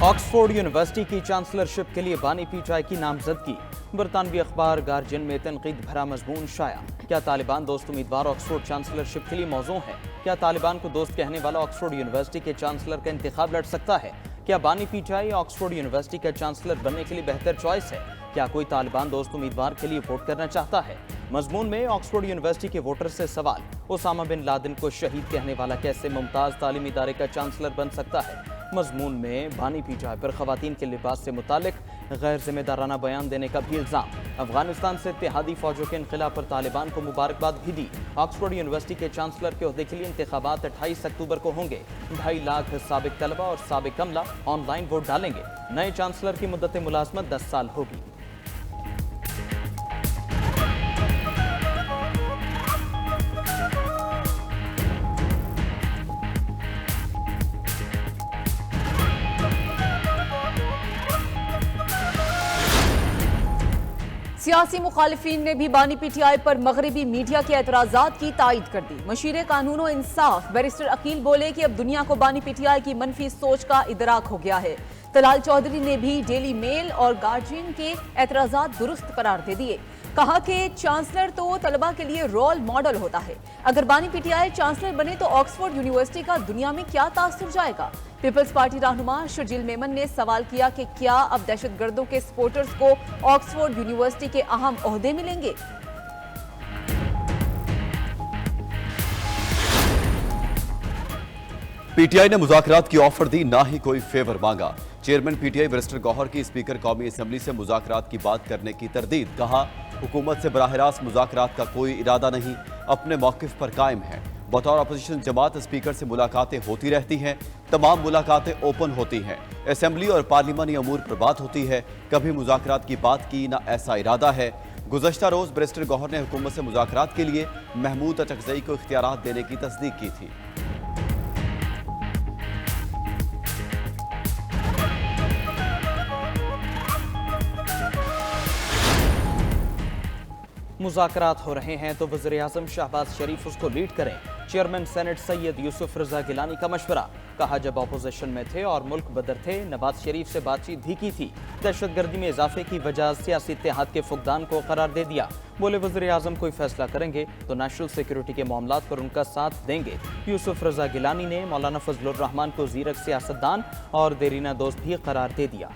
Oxford university की चांसलरशिप के लिए बानी पीटीआई की नामजदगी। बरतानवी अखबार गार्जियन में तनकीद भरा मजमून शाया। क्या तालिबान दोस्त उम्मीदवार ऑक्सफोर्ड चांसलरशिप के लिए मौजू है? क्या तालिबान को दोस्त कहने वाला ऑक्सफोर्ड यूनिवर्सिटी के चांसलर का इंतखाब लड़ सकता है? क्या बानी पीटीआई ऑक्सफोर्ड यूनिवर्सिटी का चांसलर बनने के लिए बेहतर चॉइस है? क्या कोई तालिबान दोस्त उम्मीदवार के लिए वोट करना चाहता है? मजमून में ऑक्सफोर्ड यूनिवर्सिटी के वोटर से सवाल। ओसामा बिन लादेन को शहीद कहने वाला कैसे मुमताज तालीमी इदारे का चांसलर बन सकता है? मजमून में बानी पीटीआई पर खवातीन के लिबास से मुतालिक गैर जिम्मेदाराना बयान देने का भी इल्जाम। अफगानिस्तान से इत्तेहादी फौजों के इनखिला पर तालिबान को मुबारकबाद भी दी। ऑक्सफोर्ड यूनिवर्सिटी के चांसलर के ओहदे के लिए इंतखाबात 28 अक्टूबर को होंगे। 2.5 लाख साबिक तलबा और साबिक अमला ऑनलाइन वोट डालेंगे। नए चांसलर की मुद्दत मुलाजमत 10 साल होगी। सियासी मुखालिफिन ने भी बानी पीटीआई पर मगरबी मीडिया के एतराजात की तायद कर दी। मशीर कानून और इंसाफ बैरिस्टर अकील बोले कि अब दुनिया को बानी पीटीआई की मनफी सोच का इदराक हो गया है। तलाल चौधरी ने भी डेली मेल और गार्जियन के एतराजात दुरुस्त करार दे दिए। कहा कि चांसलर तो तलबा के लिए रोल मॉडल होता है। अगर बानी पीटीआई चांसलर बने तो ऑक्सफोर्ड यूनिवर्सिटी का दुनिया में क्या तासुर जाएगा? पीपल्स पार्टी रहनुमा शर्जील मेमन ने सवाल किया कि क्या अब दहशतगर्दों के सपोर्टर्स को ऑक्सफोर्ड यूनिवर्सिटी के अहम ओहदे मिलेंगे? पीटीआई ने मुज़ाकरात की ऑफर दी, ना ही कोई फेवर मांगा। चेयरमैन पीटीआई बैरिस्टर गौहर की स्पीकर कौमी असम्बली से मुज़ाकरात की बात करने की तरदीद। कहा, हुकूमत से बराह रास्त मुज़ाकरात का कोई इरादा नहीं, अपने मौक़िफ़ पर कायम है। बतौर अपोजिशन जमात स्पीकर से मुलाकातें होती रहती हैं, तमाम मुलाकातें ओपन होती हैं, असम्बली और पार्लिमानी अमूर पर बात होती है, कभी मुज़ाकरात की बात की ना ऐसा इरादा है। गुज़श्ता रोज़ बैरिस्टर गौहर ने हुकूमत से मुज़ाकरात के लिए महमूद अचकज़ई को इख्तियारात देने की तस्दीक की थी। मुज़ाकरात हो रहे हैं तो वज़ीर आज़म शहबाज शरीफ उसको लीड करें। चेयरमैन सेनेट सैयद यूसुफ रज़ा गिलानी का मशवरा। कहा, जब अपोजिशन में थे और मुल्क बदर थे, नवाज शरीफ से बातचीत भी की थी। दहशतगर्दी में इजाफे की वजह सियासी इत्तेहाद के फुकदान को करार दे दिया। बोले, वज़ीर आज़म कोई फैसला करेंगे तो नेशनल सिक्योरिटी के मामलात पर उनका साथ देंगे। यूसुफ रज़ा गिलानी ने मौलाना फजलुर रहमान को ज़ीरक सियासतदान और देरीना दोस्त भी करार दे दिया।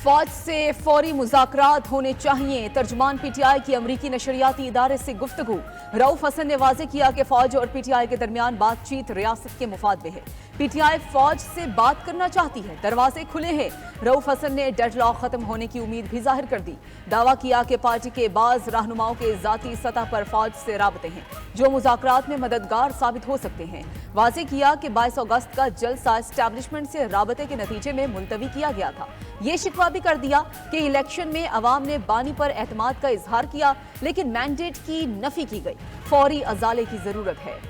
फौज से फौरी मुज़ाकरात होने चाहिए। तर्जुमान पीटीआई की अमरीकी नशरियाती इदारे से गुफ्तगू। रऊफ हसन ने वाज़ेह किया कि फौज और पीटीआई के दरमियान बातचीत रियासत के मुफाद में है। पीटीआई फौज से बात करना चाहती है, दरवाजे खुले हैं। रऊफ हसन ने डेडलॉक खत्म होने की उम्मीद भी जाहिर कर दी। दावा किया कि पार्टी के बाज़ रहनुमाओं के ज़ाती सतह पर फौज से राबते हैं जो मुज़ाकरात में मददगार साबित हो सकते हैं। वाज़ेह किया कि 22 अगस्त का जलसा एस्टैब्लिशमेंट से राबते के नतीजे में मुलतवी किया गया था। ये शिकवा भी कर दिया कि इलेक्शन में अवाम ने बानी पर एतमाद का इजहार किया, लेकिन मैंडेट की नफी की गई। फौरी अजाले की जरूरत है।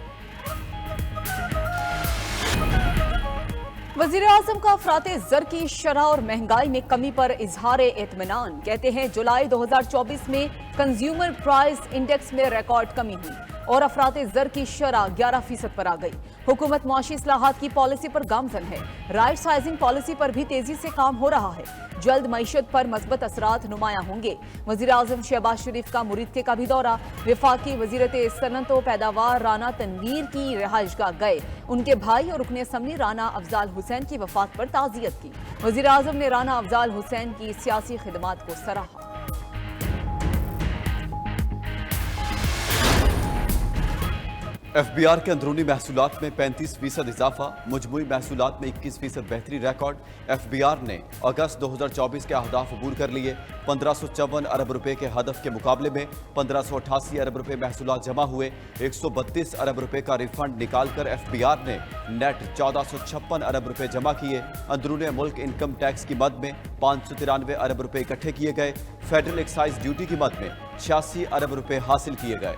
वज़ीर आज़म का अफराते ज़र की शरह और महंगाई में कमी पर इजहार इत्मीनान। कहते हैं, जुलाई 2024 में कंज्यूमर प्राइस इंडेक्स में रिकॉर्ड कमी हुई और अफराते ज़र की शरह 11% पर आ गई। हुकूमत मुआशी इस्लाहात की पॉलिसी पर गामजन है। राइट साइजिंग पॉलिसी पर भी तेजी से काम हो रहा है। जल्द मईशत पर मस्बत असरात नुमायां होंगे। वज़ीर आज़म शहबाज शरीफ का मुरीद का भी दौरा। वफाकी वज़ीरत सनत व पैदावार राना तनवीर की रिहाइशगाह गए। उनके भाई और रुकने असम्बली राना अफजाल हुसैन की वफात पर ताज़ियत की। वज़ीर आज़म ने राना अफजाल हुसैन की सियासी खिदमात को सराहा। FBR के अंदरूनी महसूलात में 35% इजाफा, मुजमुई महसूलात में 21% बेहतरी रिकॉर्ड। FBR ने अगस्त 2024 के अहदाफ अबूर कर लिए। 1554 अरब रुपए के हदफ के मुकाबले में 1588 अरब रुपए महसूलात जमा हुए। 132 अरब रुपए का रिफंड निकालकर FBR ने नेट 1456 अरब रुपए जमा किए। अंदरूनी मुल्क इनकम टैक्स की मद में 593 अरब रुपए इकट्ठे किए गए। फेडरल एक्साइज ड्यूटी की मद में 86 अरब रुपए हासिल किए गए।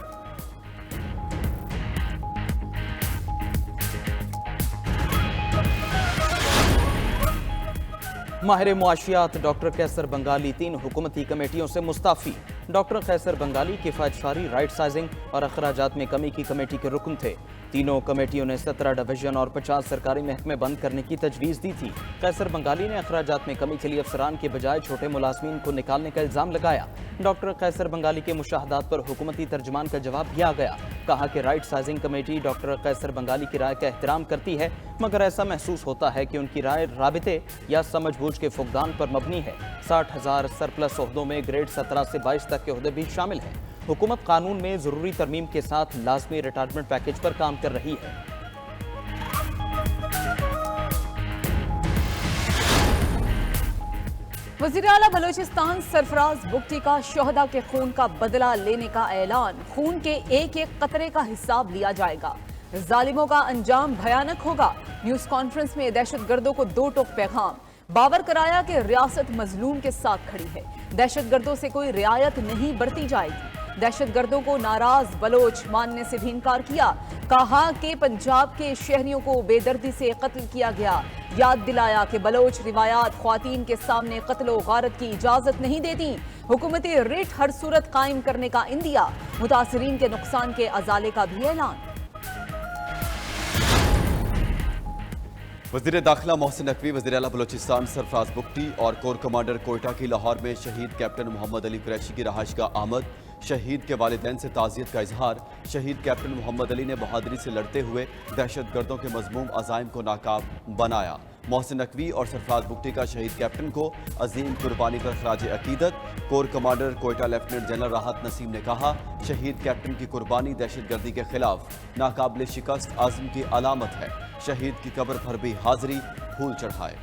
माहिर मुआशियात डॉक्टर कैसर बंगाली 3 हुकूमती कमेटियों से मुस्ताफी। डॉक्टर कैसर बंगाली किफायतशारी, राइट साइजिंग और अखराजात में कमी की कमेटी के रुकन थे। तीनों कमेटियों ने 17 डिवीजन और 50 सरकारी महकमे बंद करने की तजवीज़ दी थी। कैसर बंगाली ने अखराजात में कमी के लिए अफसरान के बजाय छोटे मुलाजमीन को निकालने का इल्ज़ाम लगाया। डॉक्टर कैसर बंगाली के मुशाहदात पर हुकूमती तर्जमान का जवाब दिया गया। कहा कि राइट साइजिंग कमेटी डॉक्टर कैसर बंगाली की राय का एहतराम करती है, मगर ऐसा महसूस होता है कि उनकी राय राबिते या समझबूझ के फुकदान पर मबनी है। 60,000 सरप्लस ओहदों में ग्रेड 17 से 22 तक के ओहदे भी शामिल हैं। हुकूमत कानून में ज़रूरी तरमीम के साथ लाजमी रिटायरमेंट पैकेज पर काम कर रही है। वज़ीर आला बलूचिस्तान सरफराज बुगटी का शोहदा के खून का बदला लेने का ऐलान। खून के एक एक कतरे का हिसाब लिया जाएगा। जालिमों का अंजाम भयानक होगा। न्यूज़ कॉन्फ्रेंस में दहशतगर्दों को दो टोक पैगाम। बावर कराया कि रियासत मजलूम के साथ खड़ी है। दहशतगर्दों से कोई रियायत नहीं बरती जाएगी। दहशतगर्दों को नाराज बलोच मानने से भी इनकार किया। कहा कि पंजाब के शहरियों को बेदर्दी से कत्ल किया गया। याद दिलाया कि बलोच रिवायात ख्वातीन के सामने कत्लो गारत की इजाजत नहीं देती। हुकूमती रिट हर सूरत कायम करने का इंदिया। मुतासरीन के नुकसान के अजाले का भी ऐलान। वज़ीर दाखिला मोहसिन नकवी, वज़ीर आला बलूचिस्तान सरफराज बुगटी और कोर कमांडर कोयटा की लाहौर में शहीद कैप्टन मोहम्मद अली कुरैशी की रहायशगाह आमद। शहीद के वालिदैन से ताज़ियत का इजहार। शहीद कैप्टन मोहम्मद अली ने बहादुरी से लड़ते हुए दहशतगर्दों के मज़मूम अज़ाइम को नाकाब बनाया। मोहसिन नकवी और सरफराज बुगटी का शहीद कैप्टन को अजीम कुर्बानी पर खराज अकीदत। Core commander Quetta lieutenant general राहत नसीम ने कहा, शहीद कैप्टन की कुर्बानी दहशतगर्दी के खिलाफ नाकाबिल शिकस्त आज़म की अलामत है। शहीद की कब्र पर भी हाजिरी, फूल चढ़ाए।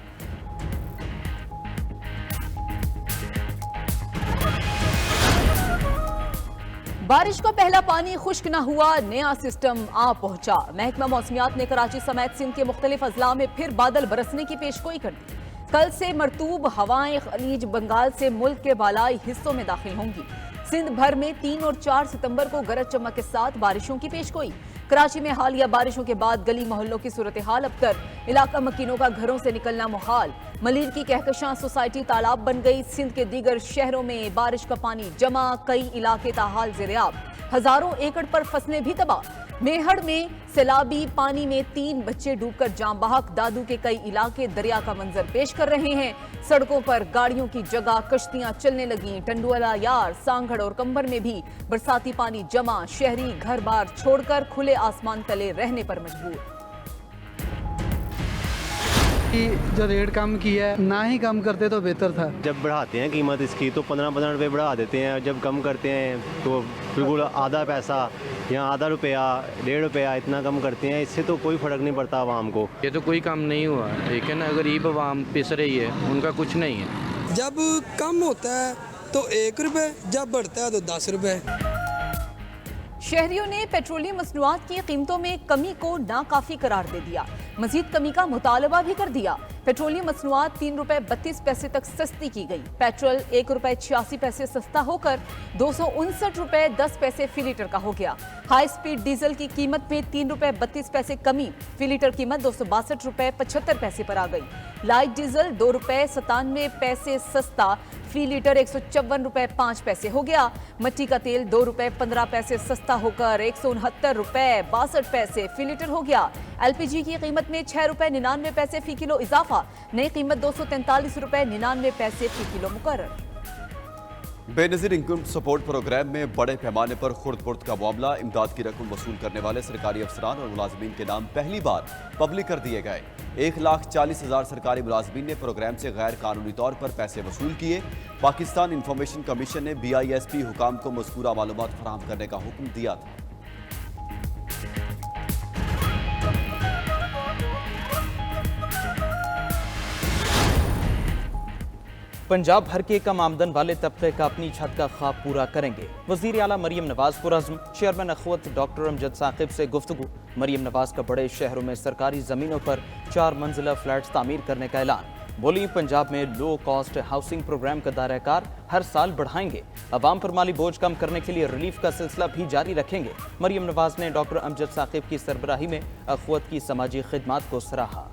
बारिश का पहला पानी खुश्क न हुआ, नया सिस्टम आ पहुंचा। महकमा मौसमियात ने कराची समेत सिंध के मुख्तलिफ अजला में फिर बादल बरसने की पेशगोई कर दी। कल से मरतूब हवाएं खलीज बंगाल से मुल्क के बालाई हिस्सों में दाखिल होंगी। सिंध भर में 3 और 4 सितंबर को गरज चमक के साथ बारिशों की पेशगोई। कराची में हालिया बारिशों के बाद गली मोहल्लों की सूरत हाल अबतर। इलाका मकीनों का घरों से निकलना मुहाल। मलीर की कहकशां सोसाइटी तालाब बन गई। सिंध के दीगर शहरों में बारिश का पानी जमा, कई इलाके ताहाल ज़ेर-ए-आब। हजारों एकड़ पर फसलें भी तबाह। मेहड़ में सैलाबी पानी में 3 बच्चे डूबकर जाम बहक। दादू के कई इलाके दरिया का मंजर पेश कर रहे हैं। सड़कों पर गाड़ियों की जगह कश्तियां चलने लगी। टंडुआला यार, सांगड़ और कंबर में भी बरसाती पानी जमा। शहरी घर बार छोड़कर खुले आसमान तले रहने पर मजबूर। जो रेट कम किया है, ना ही कम करते तो बेहतर था। जब बढ़ाते हैं कीमत इसकी तो 15-15 रुपये बढ़ा देते हैं। जब कम करते हैं तो बिल्कुल आधा पैसा या आधा रुपया, 1.5 रुपया इतना कम करते हैं। इससे तो कोई फ़र्क नहीं पड़ता आवाम को। ये तो कोई कम नहीं हुआ, लेकिन गरीब आवाम पिस रही है, उनका कुछ नहीं है। जब कम होता है तो 1 रुपये, जब बढ़ता है तो 10 रुपये। शहरियों ने पेट्रोलियम मसनूआत की कीमतों में कमी को नाकाफी करार दे दिया। मजीद कमी का मुतालबा भी कर दिया। पेट्रोलियम मसनूआत 3 रुपये 32 पैसे तक सस्ती की गई। पेट्रोल 1 रुपये 86 पैसे सस्ता होकर 259 रुपये 10 पैसे फी लीटर का हो गया। हाई स्पीड डीजल की कीमत में 3 रुपये 32 पैसे कमी, फी लीटर कीमत 262 रुपये 75 पैसे पर आ गई। लाइट डीजल 2 रुपये 97 पैसे सस्ता, फी लीटर 154 रुपये 5 पैसे हो गया। मट्टी का तेल 2 रुपये 15 पैसे सस्ता होकर 169 रुपये 62 पैसे फी लीटर हो गया। LPG की कीमत में 6 रुपये 99 पैसे फी किलो इजाफा, नई कीमत 243 रुपये 99 पैसे फी किलो मुकर्रर। बेनज़ीर इनकम सपोर्ट प्रोग्राम में बड़े पैमाने पर खुर्द-बुर्द का मामला। इमदाद की रकम वसूल करने वाले सरकारी अफसरान और मुलाजमीन के नाम पहली बार पब्लिक कर दिए गए। 1,40,000 सरकारी मुलाजमीन ने प्रोग्राम से गैर कानूनी तौर पर पैसे वसूल किए। पाकिस्तान इंफॉर्मेशन कमीशन ने BISP हुकाम को मज़कूरा मालूमात फराहम करने का हुक्म दिया था। पंजाब भर के कम आमदन वाले तबके का अपनी छत का ख्वाब पूरा करेंगे। वज़ीर आला मरियम नवाज पुरअज़्म, चेयरमैन अखवत डॉक्टर अमजद साकिब से गुफ्तगू। मरियम नवाज का बड़े शहरों में सरकारी ज़मीनों पर 4 मंजिला फ्लैट्स तामीर करने का ऐलान। बोली, पंजाब में लो कॉस्ट हाउसिंग प्रोग्राम का दायरा-ए-कार हर साल बढ़ाएंगे। अवाम पर माली बोझ कम करने के लिए रिलीफ का सिलसिला भी जारी रखेंगे। मरियम नवाज ने डॉक्टर अमजद साकिब की सरबराही में अखवत की समाजी खिदमात को सराहा।